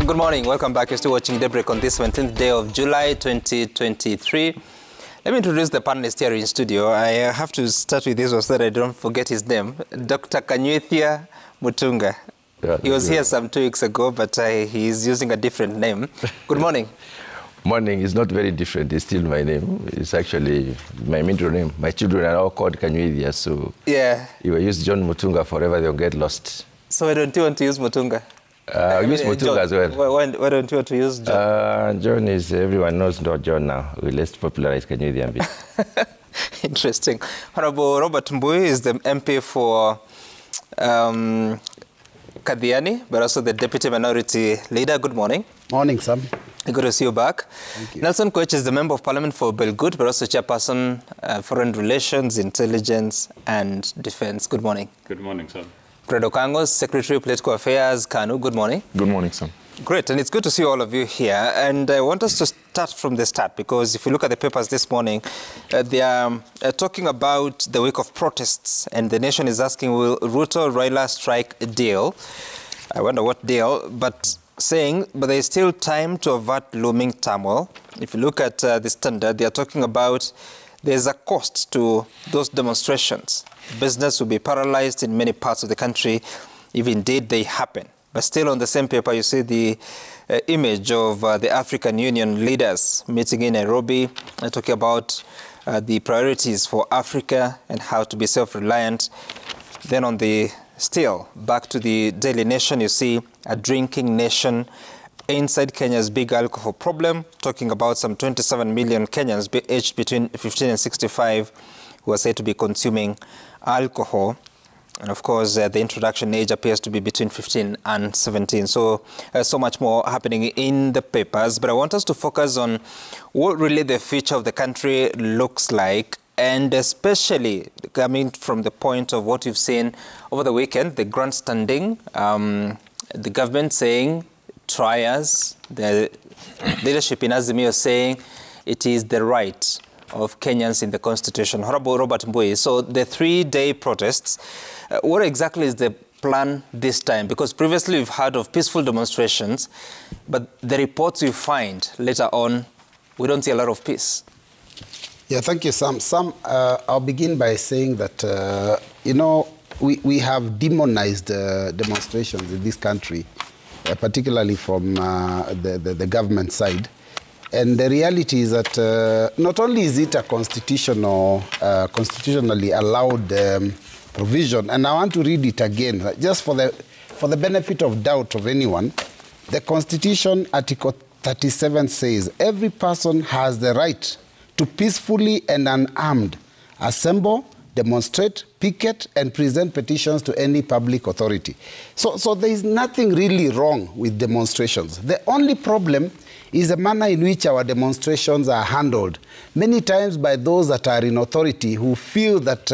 Good morning. Welcome back. You're still watching Daybreak on this 17th day of July 2023. Let me introduce the panelist here in studio. I have to start with this so that I don't forget his name. Dr. Kanyuithia Mutunga. Yeah, he was here some 2 weeks ago, but he's using a different name. Good morning. Morning is not very different. It's still my name. It's actually my middle name. My children are all called Kanyuithia, so yeah. You will use John Mutunga forever, they'll get lost. So why don't you want to use Mutunga? Use Mutunga John, as well. Why don't you want to use John? John is, everyone knows not John now. Let's popularize Kanyuithia a bit. Interesting. Honorable Robert Mbui is the MP for Kathiani, but also the Deputy Minority Leader. Good morning. Morning, Sam. Good to see you back. Thank you. Nelson Koech is the Member of Parliament for Belgut, but also Chairperson, Foreign Relations, Intelligence and Defense. Good morning. Good morning, sir. Fred Okangos, Secretary, Political Affairs, KANU. Good morning. Good morning, sir. Great, and it's good to see all of you here. And I want us to start from the start, because if you look at the papers this morning, they are talking about the week of protests, and the nation is asking, will Ruto Raila strike a deal? I wonder what deal, but there's still time to avert looming turmoil. If you look at the Standard, they are talking about there's a cost to those demonstrations. Business will be paralyzed in many parts of the country, if indeed they happen. But still on the same paper, you see the image of the African Union leaders meeting in Nairobi, talking about the priorities for Africa and how to be self-reliant. Then on the back to the Daily Nation, you see a drinking nation inside Kenya's big alcohol problem, talking about some 27 million Kenyans aged between 15 and 65 who are said to be consuming alcohol. And of course, the introduction age appears to be between 15 and 17. So, so much more happening in the papers. But I want us to focus on what really the future of the country looks like, and especially coming from the point of what you've seen over the weekend, the grandstanding, the government saying, try us, the leadership in Azimio saying it is the right of Kenyans in the Constitution. Honorable Robert Mbui, so the 3-day protests, what exactly is the plan this time? Because previously we've heard of peaceful demonstrations, but the reports we find later on, we don't see a lot of peace. Yeah, thank you, Sam. Sam, I'll begin by saying that, we have demonized demonstrations in this country, particularly from the government side. And the reality is that not only is it a constitutionally allowed provision, and I want to read it again, just for the benefit of doubt of anyone, the Constitution, Article 37 says, every person has the right to peacefully and unarmed assemble, demonstrate, picket, and present petitions to any public authority. So there is nothing really wrong with demonstrations. The only problem is the manner in which our demonstrations are handled, many times by those that are in authority who feel that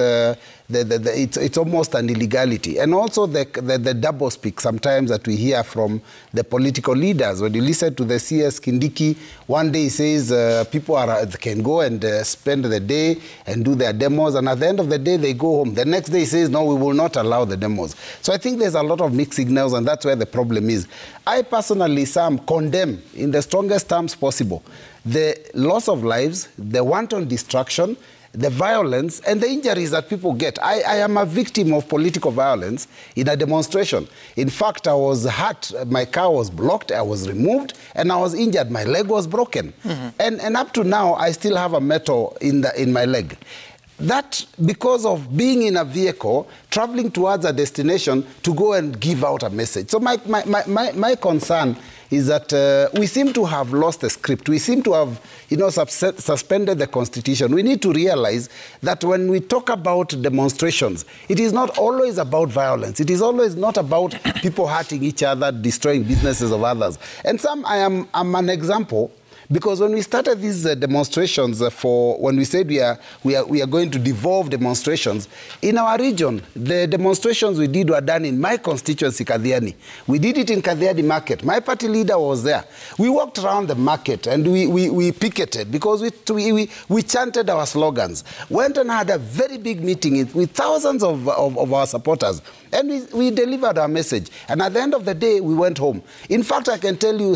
it's almost an illegality. And also the doublespeak sometimes that we hear from the political leaders. When you listen to the CS Kindiki, one day he says people can go and spend the day and do their demos, and at the end of the day they go home. The next day he says, no, we will not allow the demos. So I think there's a lot of mixed signals, and that's where the problem is. I personally, Sam, condemn in the strongest terms possible the loss of lives, the wanton destruction, the violence and the injuries that people get. I am a victim of political violence in a demonstration. In fact, I was hurt, my car was blocked, I was removed, and I was injured. My leg was broken. Mm-hmm. And up to now, I still have a metal in my leg. That because of being in a vehicle, traveling towards a destination to go and give out a message. So my concern is that we seem to have lost the script. We seem to have, suspended the Constitution. We need to realize that when we talk about demonstrations, it is not always about violence. It is always not about people hurting each other, destroying businesses of others. And I'm an example. Because when we started these demonstrations when we said we are going to devolve demonstrations, in our region, the demonstrations we did were done in my constituency, Kathiani. We did it in Kathiani Market. My party leader was there. We walked around the market and we picketed because we chanted our slogans. Went and had a very big meeting with thousands of our supporters. And we delivered our message. And at the end of the day, we went home. In fact, I can tell you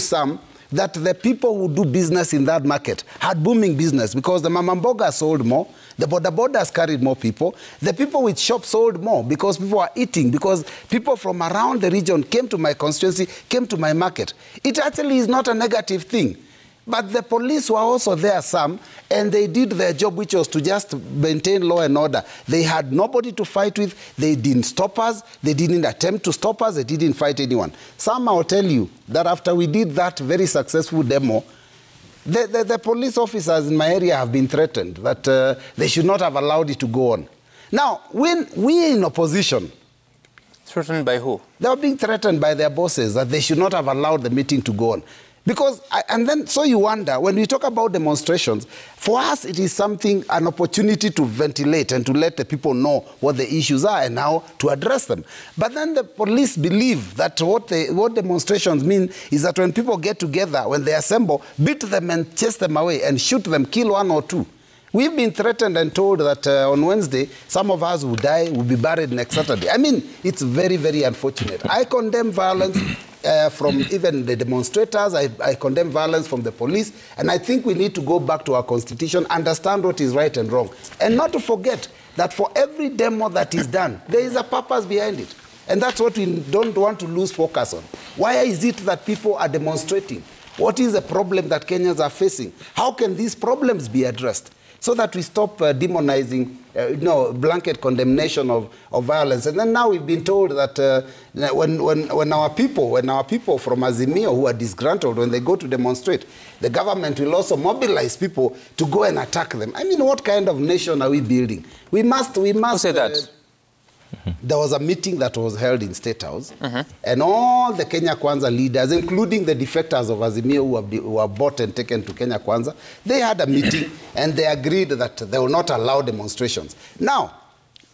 that the people who do business in that market had booming business because the Mama Mboga sold more, the bodabodas carried more people, the people with shops sold more because people were eating, because people from around the region came to my constituency, came to my market. It actually is not a negative thing. But the police were also there, some, and they did their job, which was to just maintain law and order. They had nobody to fight with. They didn't stop us. They didn't attempt to stop us. They didn't fight anyone. Some, I'll tell you, that after we did that very successful demo, the police officers in my area have been threatened that they should not have allowed it to go on. Now, when we in opposition... Threatened by who? They were being threatened by their bosses that they should not have allowed the meeting to go on. Because, so you wonder, when we talk about demonstrations, for us it is an opportunity to ventilate and to let the people know what the issues are and how to address them. But then the police believe that what demonstrations mean is that when people get together, when they assemble, beat them and chase them away and shoot them, kill one or two. We've been threatened and told that on Wednesday, some of us will die, will be buried next Saturday. I mean, it's very, very unfortunate. I condemn violence from even the demonstrators. I condemn violence from the police. And I think we need to go back to our constitution, understand what is right and wrong. And not to forget that for every demo that is done, there is a purpose behind it. And that's what we don't want to lose focus on. Why is it that people are demonstrating? What is the problem that Kenyans are facing? How can these problems be addressed? So that we stop demonizing, blanket condemnation of violence. And then now we've been told that when our people from Azimio who are disgruntled, when they go to demonstrate, the government will also mobilize people to go and attack them. I mean, what kind of nation are we building? We must. Who said that? There was a meeting that was held in State House, and all the Kenya Kwanza leaders, including the defectors of Azimio who were bought and taken to Kenya Kwanza, they had a meeting and they agreed that they will not allow demonstrations. Now,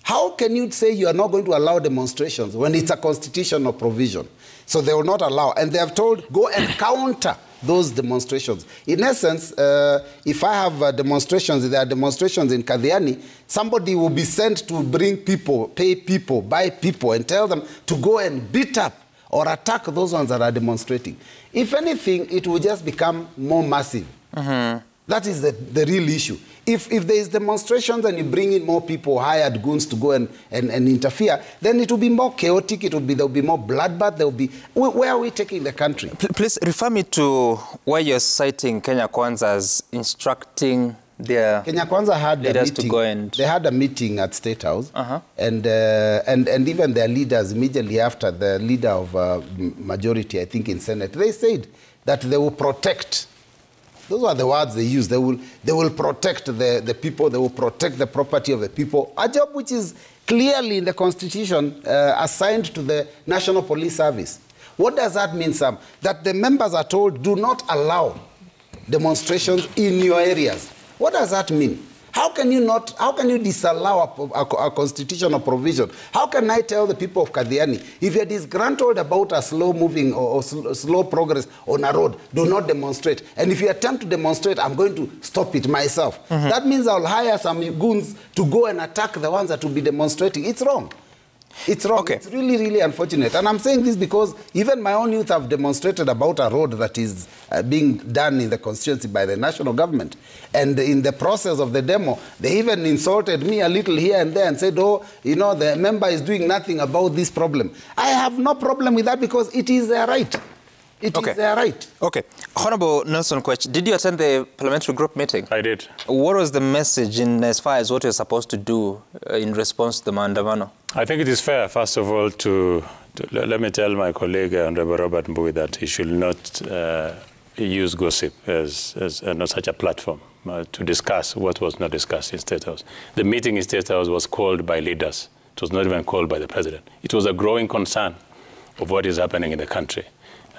how can you say you are not going to allow demonstrations when it's a constitutional provision? So they will not allow, and they have told, go and counter those demonstrations. In essence, if I have demonstrations, there are demonstrations in Kathiani, somebody will be sent to bring people, pay people, buy people, and tell them to go and beat up or attack those ones that are demonstrating. If anything, it will just become more massive. That is the real issue. If there is demonstrations and you bring in more people, hired goons to go and interfere, then it will be more chaotic. There will be more bloodbath. Where are we taking the country? Please refer me to why you're citing Kenya Kwanza as instructing their Kenya Kwanza had leaders a meeting. To go and... They had a meeting at State House, and even their leaders, immediately after, the leader of majority, I think, in Senate, they said that they will protect. Those are the words they use. They will protect the people. They will protect the property of the people. A job which is clearly in the Constitution assigned to the National Police Service. What does that mean, Sam? That the members are told, do not allow demonstrations in your areas. What does that mean? How can you disallow a constitutional provision? How can I tell the people of Kathiani, if you're disgruntled about a slow-moving or slow progress on a road, do not demonstrate. And if you attempt to demonstrate, I'm going to stop it myself. That means I'll hire some goons to go and attack the ones that will be demonstrating. It's wrong. It's wrong. Okay. It's really, really unfortunate. And I'm saying this because even my own youth have demonstrated about a road that is being done in the constituency by the national government. And in the process of the demo, they even insulted me a little here and there and said, oh, the member is doing nothing about this problem. I have no problem with that because it is their right. It is their right. Okay. Honorable Nelson Kwech, did you attend the parliamentary group meeting? I did. What was the message as far as what you're supposed to do in response to the maandamano? I think it is fair, first of all, let me tell my colleague, Honorable Robert Mbui, that he should not use gossip as not such a platform to discuss what was not discussed in State House. The meeting in State House was called by leaders. It was not even called by the president. It was a growing concern of what is happening in the country.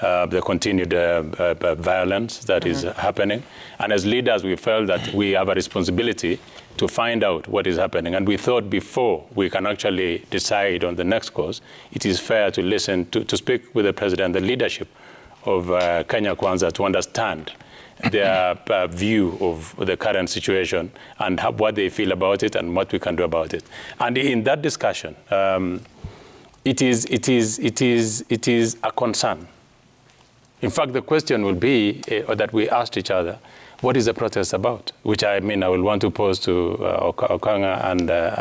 the continued violence that is happening. And as leaders, we felt that we have a responsibility to find out what is happening. And we thought before we can actually decide on the next course, it is fair to listen, to speak with the president, the leadership of Kenya Kwanza, to understand their view of the current situation and what they feel about it and what we can do about it. And in that discussion, it is a concern. In fact, the question will be that we asked each other, what is the protest about? Which I will want to pose to Okanga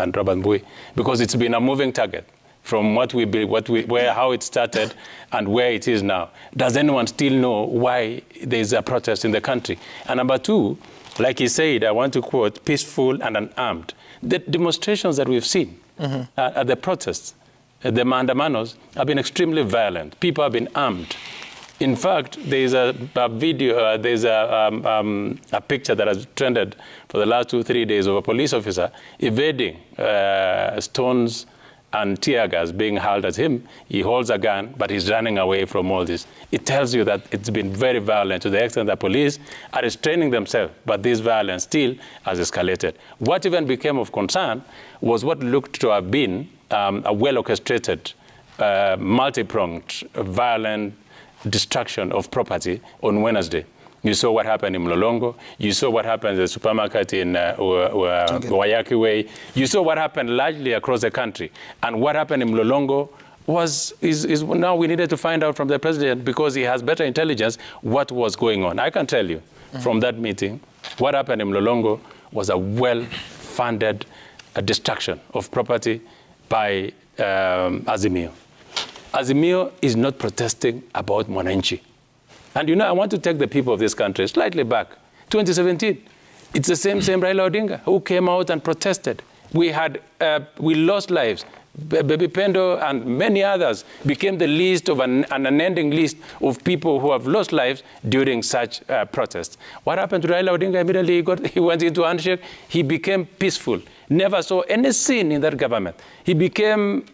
and Robert Mbui, because it's been a moving target from how it started and where it is now. Does anyone still know why there's a protest in the country? And number two, like he said, I want to quote, peaceful and unarmed. The demonstrations that we've seen at the protests, the Maandamanos, have been extremely violent. People have been armed. In fact, there's a video, there's a picture that has trended for the last 2-3 days of a police officer evading stones and tear gas being hurled at him. He holds a gun, but he's running away from all this. It tells you that it's been very violent to the extent that police are restraining themselves, but this violence still has escalated. What even became of concern was what looked to have been a well-orchestrated, multi-pronged, violent destruction of property on Wednesday. You saw what happened in Mlolongo. You saw what happened at the supermarket in Wayaki Way. You saw what happened largely across the country. And what happened in Mlolongo is now we needed to find out from the president, because he has better intelligence, what was going on. I can tell you from that meeting, what happened in Mlolongo was a well-funded destruction of property by Azimio. Azimio is not protesting about Mwananchi. And I want to take the people of this country slightly back. 2017, it's the same Raila Odinga who came out and protested. We lost lives. Baby Pendo and many others became the list of an unending list of people who have lost lives during such protests. What happened to Raila Odinga? Immediately he went into handshake. He became peaceful. Never saw any sin in that government. He became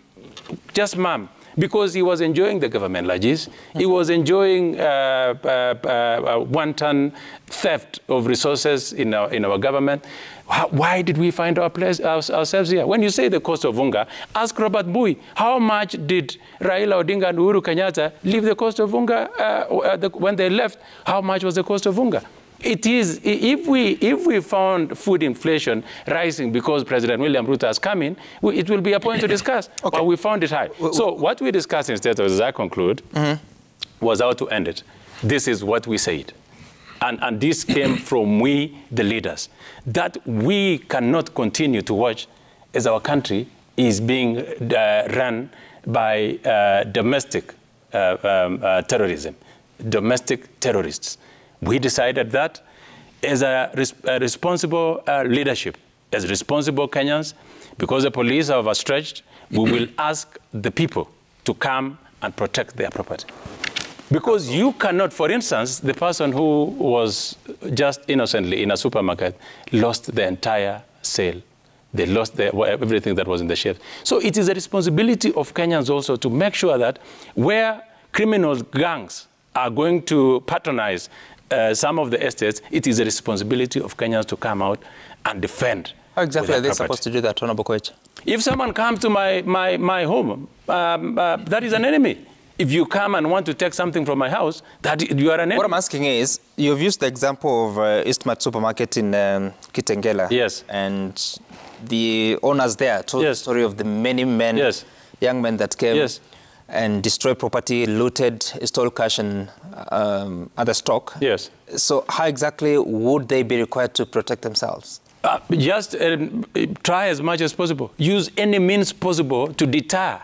just mum. Because he was enjoying the government, Lajis. He was enjoying wanton theft of resources in our government. Why did we find ourselves here? When you say the cost of Unga, ask Robert Mbui, how much did Raila Odinga and Uhuru Kenyatta leave the cost of Unga when they left? How much was the cost of Unga? It is, if we found food inflation rising because President William Ruto has come in, it will be a point to discuss. Okay. But we found it high. So what we discussed instead, as I conclude, was how to end it. This is what we said. And this came from we, the leaders, that we cannot continue to watch as our country is being run by domestic terrorism, domestic terrorists. We decided that as a responsible leadership, as responsible Kenyans, because the police are overstretched, we will ask the people to come and protect their property. Because you cannot, for instance, the person who was just innocently in a supermarket lost the entire sale. They lost everything that was in the shelf. So it is a responsibility of Kenyans also to make sure that where criminal gangs are going to patronize some of the estates, it is a responsibility of Kenyans to come out and defend. How exactly are they supposed to do that, Honorable Koech? If someone comes to my home, that is an enemy. If you come and want to take something from my house, that you are an enemy. What I'm asking is, you've used the example of Eastmart supermarket in Kitengela. Yes. And the owners there told the story of the many men, young men that came and destroyed property, looted, stole cash and other stock. Yes. So how exactly would they be required to protect themselves? Just try as much as possible. Use any means possible to deter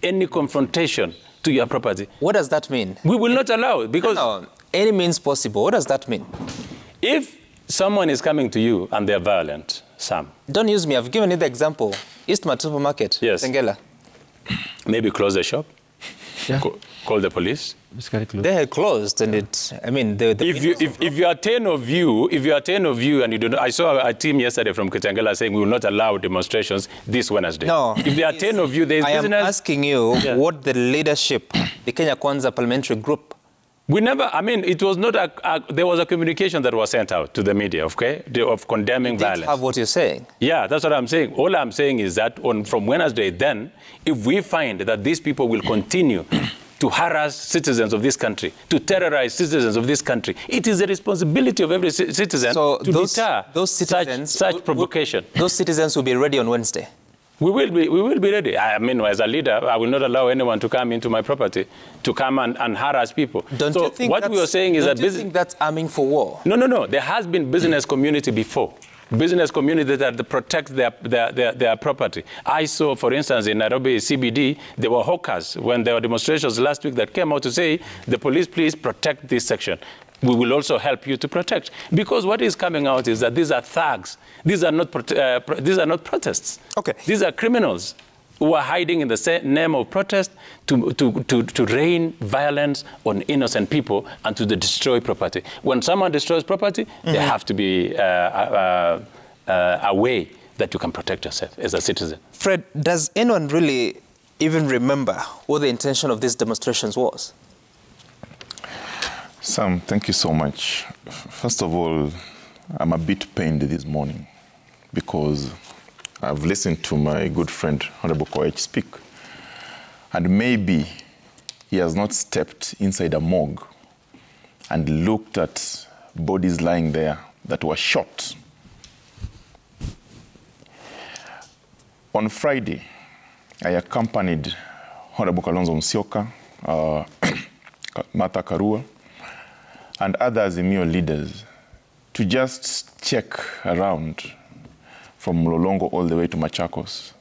any confrontation to your property. What does that mean? We will not allow it because... No, any means possible. What does that mean? If someone is coming to you and they're violent, Sam. Don't use me. I've given you the example. Eastmart supermarket, Kitengela. Maybe close the shop. Call the police. They had closed, and if you are 10 of you, and you don't, I saw a team yesterday from Kitengela saying we will not allow demonstrations this Wednesday. No. If there are 10 of you, there is business. I am asking you what the leadership, the Kenya Kwanza parliamentary group, We never, I mean, it was not there was a communication that was sent out to the media, okay, of condemning violence. Have what you're saying. Yeah, that's what I'm saying. All I'm saying is that from Wednesday then, if we find that these people will continue to harass citizens of this country, to terrorize citizens of this country, it is the responsibility of every citizen to deter such provocation. Those citizens will be ready on Wednesday. We will be ready. I mean, as a leader, I will not allow anyone to come into my property to come and harass people. Don't you think what we are saying is that do you think that's arming for war? No. There has been business community before. Business community that protect their property. I saw, for instance, in Nairobi CBD, there were hawkers when there were demonstrations last week that came out to say, the police, please protect this section. We will also help you to protect. Because what is coming out is that these are thugs. These are not protests. Okay. These are criminals who are hiding in the name of protest to rain violence on innocent people and to destroy property. When someone destroys property, there have to be a way that you can protect yourself as a citizen. Fred, does anyone really even remember what the intention of these demonstrations was? Sam, thank you so much. First of all, I'm a bit pained this morning because I've listened to my good friend, Honorable Koech, speak. And maybe he has not stepped inside a morgue and looked at bodies lying there that were shot. On Friday, I accompanied Honorable Kalonzo Musyoka, Martha Karua, and other Azimio leaders to just check around from Mlolongo all the way to Machakos,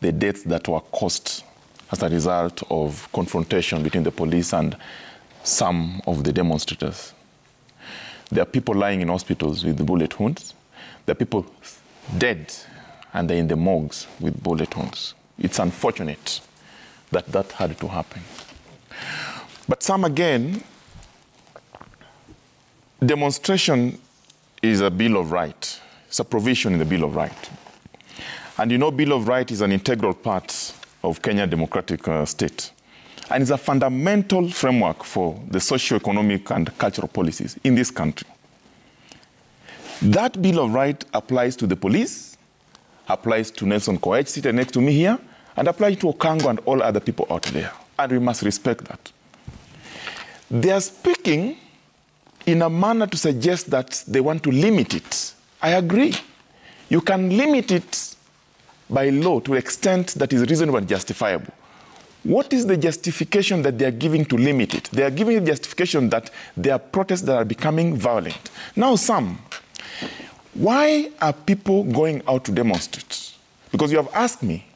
the deaths that were caused as a result of confrontation between the police and some of the demonstrators. There are people lying in hospitals with bullet wounds. There are people dead and they're in the morgues with bullet wounds. It's unfortunate that that had to happen. But some again, demonstration is a Bill of Rights. It's a provision in the Bill of Rights. And you know, Bill of Rights is an integral part of Kenya democratic state. And it's a fundamental framework for the socio-economic and cultural policies in this country. That Bill of Rights applies to the police, applies to Nelson Koech, sitting next to me here, and applies to Okango and all other people out there. And we must respect that. They are speaking in a manner to suggest that they want to limit it. I agree. You can limit it by law to an extent that is reasonable and justifiable. What is the justification that they are giving to limit it? They are giving the justification that there are protests that are becoming violent. Now, why are people going out to demonstrate? Because you have asked me,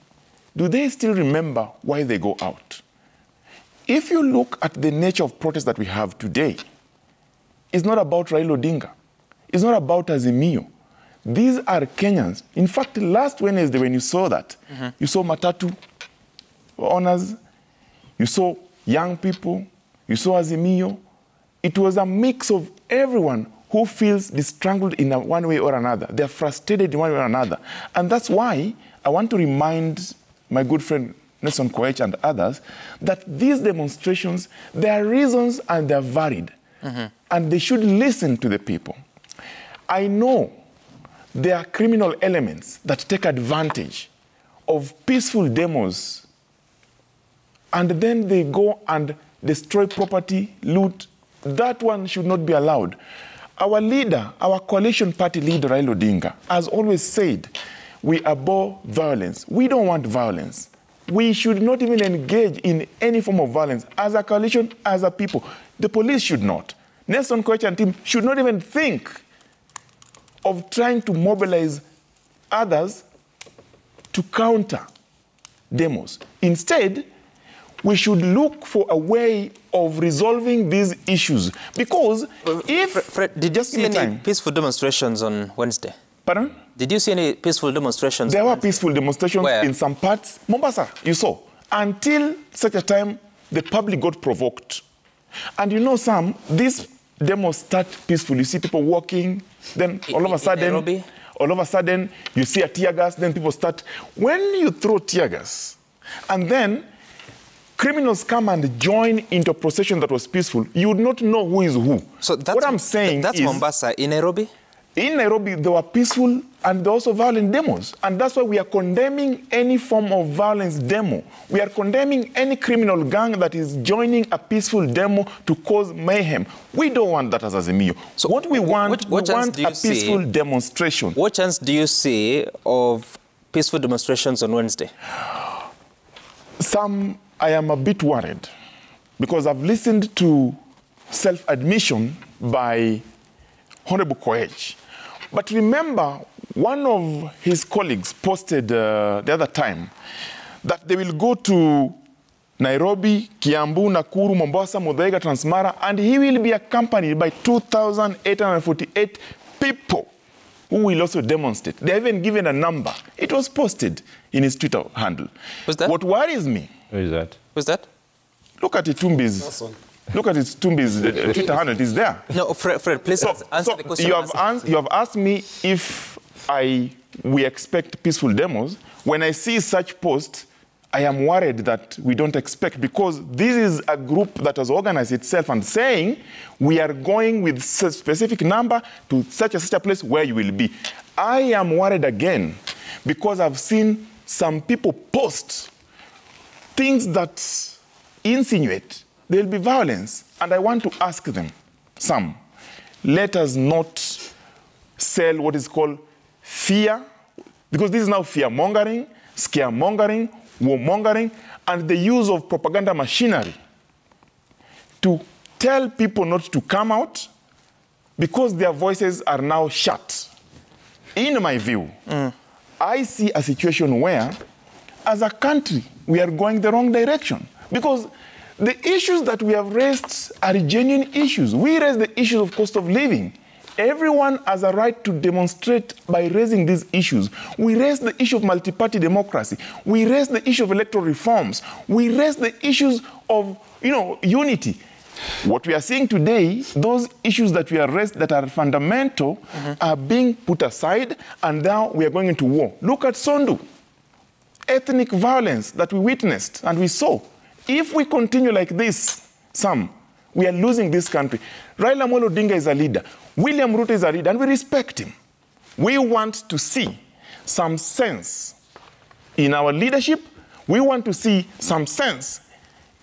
do they still remember why they go out? If you look at the nature of protests that we have today, it's not about Raila Odinga. It's not about Azimio. These are Kenyans. In fact, last Wednesday when you saw that, you saw Matatu owners, you saw young people, you saw Azimio. It was a mix of everyone who feels strangled in one way or another. They're frustrated in one way or another. And that's why I want to remind my good friend Nelson Koech and others that these demonstrations, there are reasons and they're varied. And they should listen to the people. I know there are criminal elements that take advantage of peaceful demos and then they go and destroy property, loot. That one should not be allowed. Our leader, our coalition party leader, Raila Odinga, has always said, we abhor violence. We don't want violence. We should not even engage in any form of violence as a coalition, as a people. The police should not. Nelson Koech and team should not even think of trying to mobilize others to counter demos. Instead, we should look for a way of resolving these issues. Because if... Fred, did you see any peaceful demonstrations on Wednesday? Pardon? Did you see any peaceful demonstrations? There were peaceful demonstrations Where? In some parts. Mombasa, you saw. Until such a time, the public got provoked. And you know, Sam, these demos start peacefully. You see people walking, then all of a sudden, you see a tear gas, then people start. When you throw tear gas, and then criminals come and join into a procession that was peaceful, you would not know who is who. So that's, what I'm saying that's is, Mombasa. In Nairobi? in Nairobi, there were peaceful and there were also violent demos. And that's why we are condemning any form of violence demo. We are condemning any criminal gang that is joining a peaceful demo to cause mayhem. We don't want that as Azimio. So what we want, we want a peaceful demonstration. What chance do you see of peaceful demonstrations on Wednesday? Some, I am a bit worried because I've listened to self-admission by Honorable Koech. But remember, one of his colleagues posted the other time that they will go to Nairobi, Kiambu, Nakuru, Mombasa, Muthaiga, Transmara, and he will be accompanied by 2,848 people who will also demonstrate. They haven't given a number. It was posted in his Twitter handle. Who's that? What worries me... Who is that? Who's that? Look at Itumbi's... Look at Itumbi's Twitter handle. It is there. No, Fred, please answer the question. You have asked me if we expect peaceful demos. When I see such posts, I am worried that we don't expect, because this is a group that has organized itself and saying we are going with a specific number to such a place where you will be. I am worried again because I've seen some people post things that insinuate there will be violence. And I want to ask them, let us not sell what is called fear, because this is now fear-mongering, scare-mongering, war-mongering, and the use of propaganda machinery to tell people not to come out because their voices are now shut. In my view, I see a situation where, as a country, we are going the wrong direction. Because the issues that we have raised are genuine issues. We raise the issue of cost of living. Everyone has a right to demonstrate by raising these issues. We raise the issue of multi-party democracy. We raise the issue of electoral reforms. We raise the issues of, unity. What we are seeing today, those issues that we have raised that are fundamental are being put aside, and now we are going into war. Look at Sondu. Ethnic violence that we witnessed and we saw. If we continue like this, we are losing this country. Raila Amolo Odinga is a leader. William Ruto is a leader, and we respect him. We want to see some sense in our leadership. We want to see some sense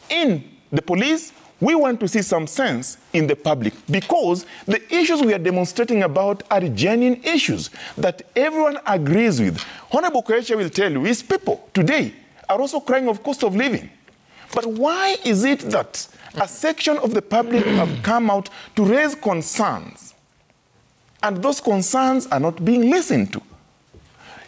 in the police. We want to see some sense in the public, because the issues we are demonstrating about are genuine issues that everyone agrees with. Honorable Koech will tell you, his people today are also crying of cost of living. But why is it that a section of the public have come out to raise concerns, and those concerns are not being listened to?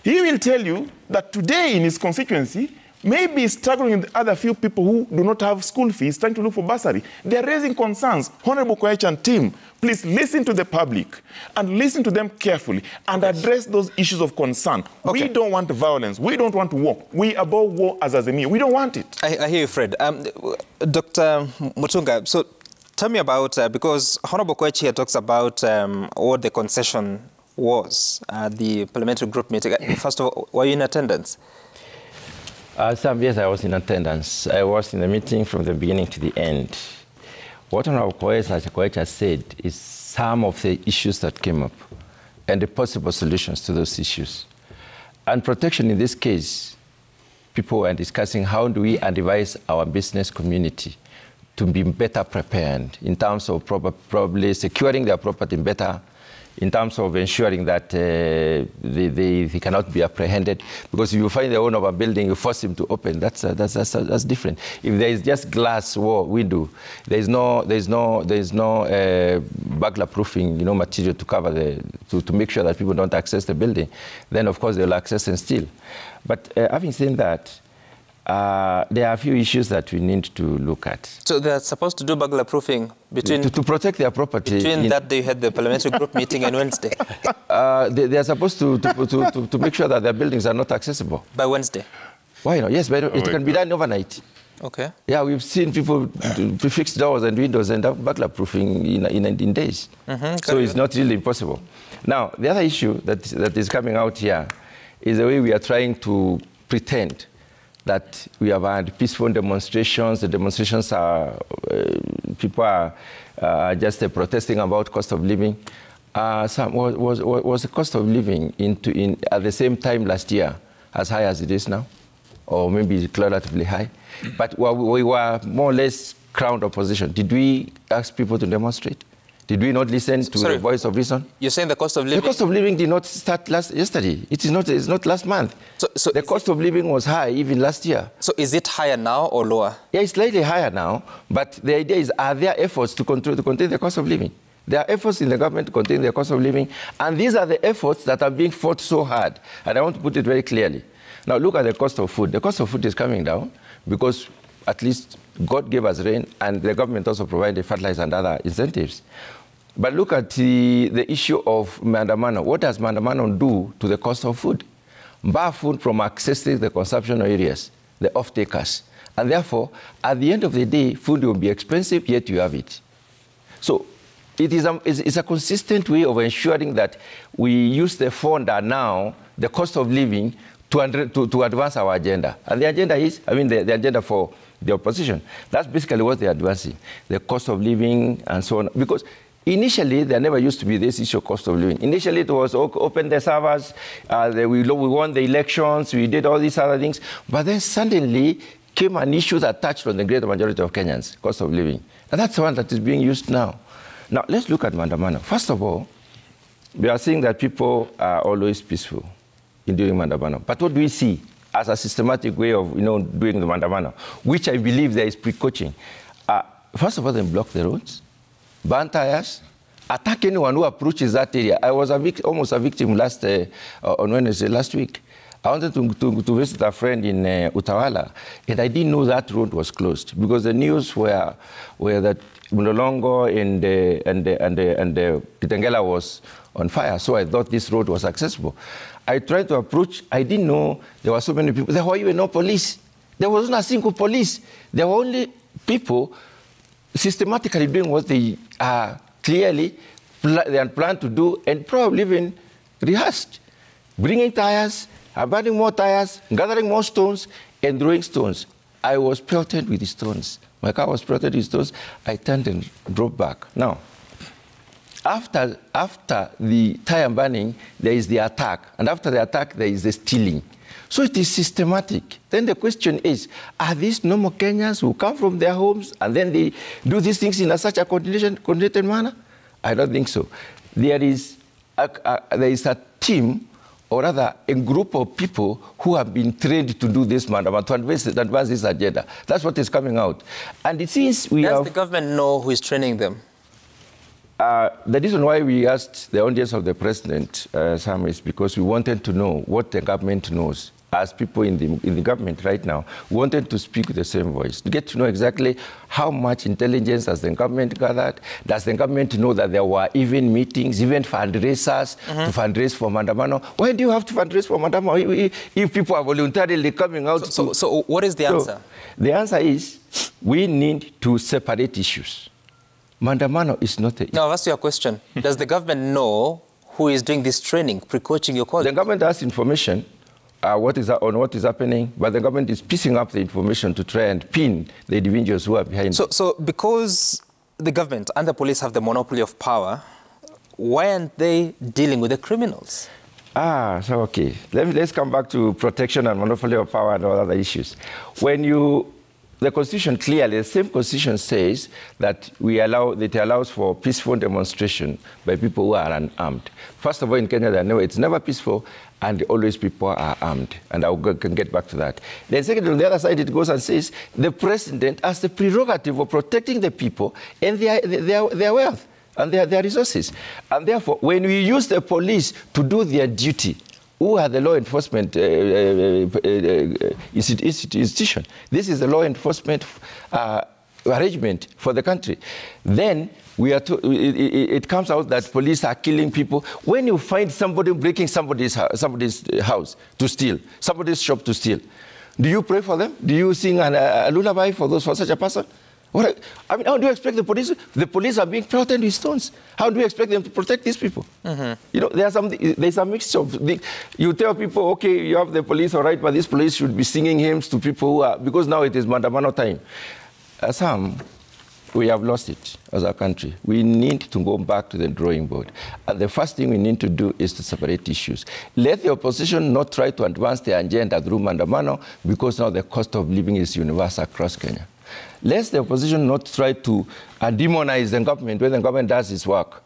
He will tell you that today in his constituency, maybe he's struggling with other few people who do not have school fees, trying to look for bursary. They are raising concerns. Honorable Koech and team, please listen to the public and listen to them carefully and address those issues of concern. Okay. We don't want violence. We don't want war. We abhor war as Azimio. We don't want it. I hear you, Fred. Dr. Mutunga, so tell me about, because Honorable Koech here talks about what the concession was at the parliamentary group meeting. First of all, were you in attendance? Yes, I was in attendance. I was in the meeting from the beginning to the end. What Honorable Koech has said is some of the issues that came up and the possible solutions to those issues. And protection in this case, people are discussing how do we advise our business community to be better prepared in terms of probably securing their property better, in terms of ensuring that they cannot be apprehended. Because if you find the owner of a building, you force him to open, that's different. If there is just glass window, there's no burglar proofing material to cover to make sure that people don't access the building, then of course they'll access and steal. But having said that, there are a few issues that we need to look at. So they're supposed to do burglar proofing between... To protect their property. Between that day you had the parliamentary group meeting and Wednesday? They are supposed to make sure that their buildings are not accessible. By Wednesday? Why not? Yes, but it can be done overnight. Okay. Yeah, we've seen people fix doors and windows and have burglar proofing in days. So it's not really impossible. Now, the other issue that is coming out here is the way we are trying to pretend that we have had peaceful demonstrations. The demonstrations are, people are just protesting about cost of living. Was the cost of living at the same time last year as high as it is now? Or maybe relatively high? But we were more or less crowned opposition. Did we ask people to demonstrate? Did we not listen to the voice of reason? You're saying the cost of living? The cost of living did not start yesterday. It's not last month. So the cost of living was high even last year. So is it higher now or lower? Yeah, it's slightly higher now. But the idea is, are there efforts to contain the cost of living? There are efforts in the government to contain the cost of living. And these are the efforts that are being fought so hard. And I want to put it very clearly. Now look at the cost of food. The cost of food is coming down because at least God gave us rain, and the government also provided fertilizer and other incentives. But look at the issue of Maandamano. What does Maandamano do to the cost of food? Bar food from accessing the consumption areas, the off-takers. And therefore, at the end of the day, food will be expensive, yet you have it. So it's a consistent way of ensuring that we use the fund now, the cost of living, to advance our agenda. And the agenda is, the agenda for the opposition. That's basically what they're advancing, the cost of living and so on. Because initially, there never used to be this issue of cost of living. Initially, it was open the servers, we won the elections, we did all these other things. But then suddenly came an issue that touched on the greater majority of Kenyans, cost of living. And that's the one that is being used now. Now, let's look at Maandamano. First of all, we are seeing that people are always peaceful in doing Maandamano. But what do we see as a systematic way of doing the Maandamano, which I believe there is pre-coaching? First of all, they block the roads, burn tires, attack anyone who approaches that area. I was almost a victim on Wednesday last week. I wanted to visit a friend in Utawala, and I didn't know that road was closed because the news were that Mlolongo and Kitengela was on fire, so I thought this road was accessible. I tried to approach. I didn't know there were so many people. There were even no police. There wasn't a single police. There were only people systematically doing what they clearly they had planned to do and probably even rehearsed. Bringing tires, burning more tires, gathering more stones, and throwing stones. I was pelted with stones. My car was pelted with stones. I turned and drove back. Now, after the tire burning, there is the attack. And after the attack, there is the stealing. So it is systematic. Then the question is, are these normal Kenyans who come from their homes and then they do these things in such a coordinated manner? I don't think so. There is a team, or rather a group of people who have been trained to do this, to advance this agenda. That's what is coming out. And it seems Does the government know who is training them? The reason why we asked the audience of the president, Sam, is because we wanted to know what the government knows. As people in the government right now, we wanted to speak with the same voice, to get to know exactly how much intelligence has the government gathered. Does the government know that there were even meetings, even fundraisers to fundraise for Maandamano? Why do you have to fundraise for Maandamano if people are voluntarily coming out? So what is the answer? The answer is we need to separate issues. Maandamano is not a... Now, I've asked you a question. Does the government know who is doing this training, pre-coaching your colleagues? The government has information on what is happening, but the government is piecing up the information to try and pin the individuals who are behind it. So because the government and the police have the monopoly of power, why aren't they dealing with the criminals? Okay. Let's come back to protection and monopoly of power and all other issues. The Constitution clearly, the same Constitution says that it allows for peaceful demonstration by people who are unarmed. First of all, in Kenya, it's never peaceful, and always people are armed. And I can get back to that. Then secondly, on the other side, it goes and says the president has the prerogative of protecting the people and their wealth and their resources. And therefore, when we use the police to do their duty, who are the law enforcement institution? This is the law enforcement arrangement for the country. Then it comes out that police are killing people. When you find somebody breaking somebody's house to steal, somebody's shop to steal, do you pray for them? Do you sing a lullaby for such a person? I mean, how do you expect the police? The police are being pelted with stones. How do you expect them to protect these people? You know, there's a mixture of you tell people, okay, you have the police, all right, but this police should be singing hymns to people who are, because now it is Mandamano time. Sam, we have lost it as a country. We need to go back to the drawing board. And the first thing we need to do is to separate issues. Let the opposition not try to advance their agenda through Mandamano, because now the cost of living is universal across Kenya. Let the opposition not try to demonize the government when the government does its work.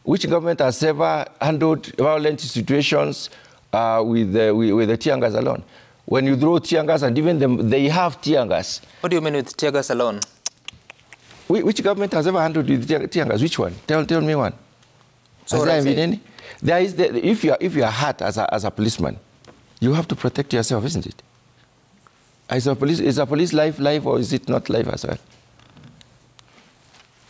Which government has ever handled violent situations with the tear gas alone? When you throw tear gas, and even them, they have tear gas. What do you mean with tear gas alone? Which government has ever handled with tear gas? Which one? Tell me one. So has there been any? There is if you are hurt as a policeman, you have to protect yourself, isn't it? Is a police life, or is it not life as well?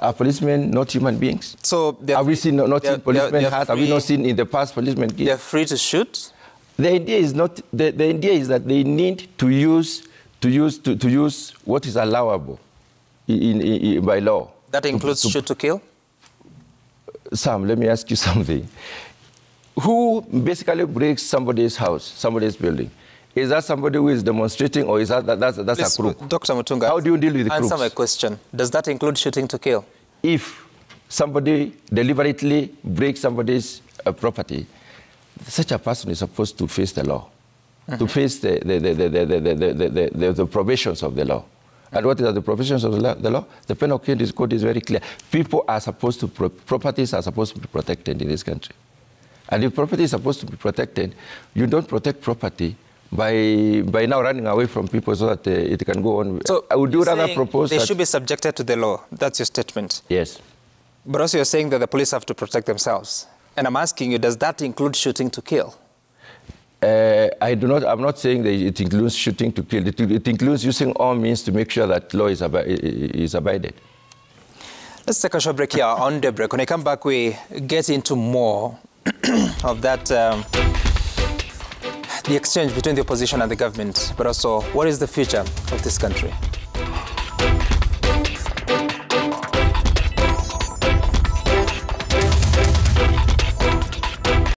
Are policemen not human beings? So have we seen not seen policemen hurt? Have we not seen in the past policemen killed? They're free to shoot. The idea is not. The idea is that they need to use what is allowable by law. That includes shoot to kill? Sam, let me ask you something. Who basically breaks somebody's house, somebody's building? Is that somebody who is demonstrating, or is that's a crook? Dr. Mutunga, how do you deal with the crooks? Answer my question. Does that include shooting to kill? If somebody deliberately breaks somebody's property, such a person is supposed to face the law, to face the provisions of the law. And what are the provisions of the law? The Penal Code is very clear. People are supposed to, properties are supposed to be protected in this country. And if property is supposed to be protected, you don't protect property by now running away from people so that it can go on. So I would rather propose they should be subjected to the law. That's your statement. Yes. But also you're saying that the police have to protect themselves. And I'm asking you, does that include shooting to kill? I'm not saying that it includes shooting to kill. It includes using all means to make sure that law is abided. Let's take a short break here on the break. When I come back, we get into more of that, the exchange between the opposition and the government, but also what is the future of this country.